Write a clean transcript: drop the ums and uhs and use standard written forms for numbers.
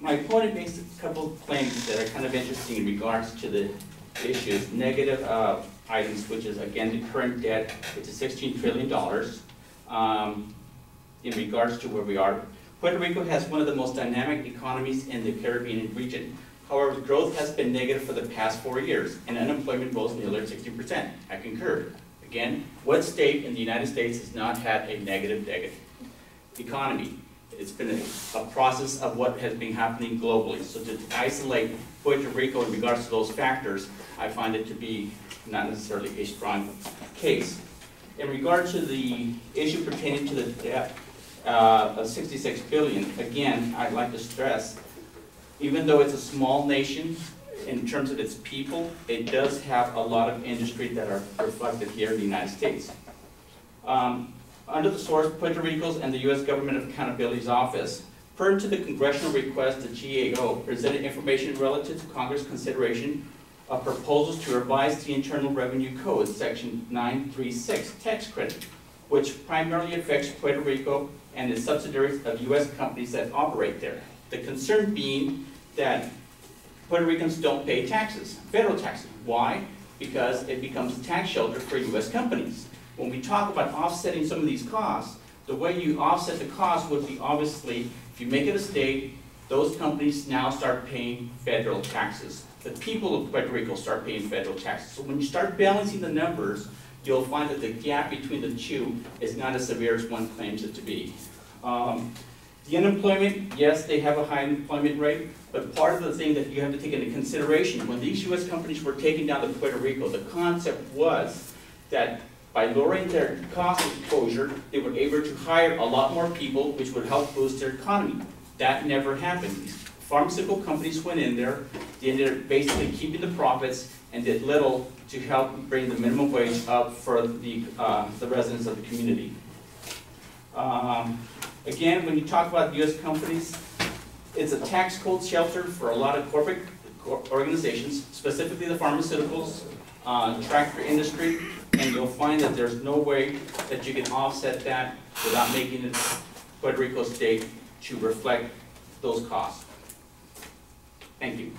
My opponent makes a couple of claims that are kind of interesting in regards to the issues, negative items, which is again the current debt, which is $16 trillion. In regards to where we are, Puerto Rico has one of the most dynamic economies in the Caribbean region. However, growth has been negative for the past 4 years, and unemployment rose nearly 60%. I concur. Again, what state in the United States has not had a negative economy? It's been a process of what has been happening globally. So to isolate Puerto Rico in regards to those factors, I find it to be not necessarily a strong case. In regard to the issue pertaining to the debt of $66 billion, again, I'd like to stress, even though it's a small nation, in terms of its people, it does have a lot of industry that are reflected here in the United States. Under the source, Puerto Rico's and the U.S. Government Accountability's Office, per to the congressional request, the GAO presented information relative to Congress' consideration of proposals to revise the Internal Revenue Code, Section 936, tax credit, which primarily affects Puerto Rico and the subsidiaries of U.S. companies that operate there. The concern being that Puerto Ricans don't pay taxes, federal taxes. Why? Because it becomes a tax shelter for U.S. companies. When we talk about offsetting some of these costs, the way you offset the cost would be obviously, if you make it a state, those companies now start paying federal taxes. The people of Puerto Rico start paying federal taxes. So when you start balancing the numbers, you'll find that the gap between the two is not as severe as one claims it to be. The unemployment, yes, they have a high unemployment rate, but part of the thing that you have to take into consideration, when these U.S. companies were taking down to Puerto Rico, the concept was that by lowering their cost exposure, they were able to hire a lot more people, which would help boost their economy. That never happened. These pharmaceutical companies went in there, they ended up basically keeping the profits and did little to help bring the minimum wage up for the residents of the community. Again, when you talk about U.S. companies, it's a tax code shelter for a lot of corporate organizations, specifically the pharmaceuticals, tractor industry, and you'll find that there's no way that you can offset that without making it Puerto Rico state to reflect those costs. Thank you.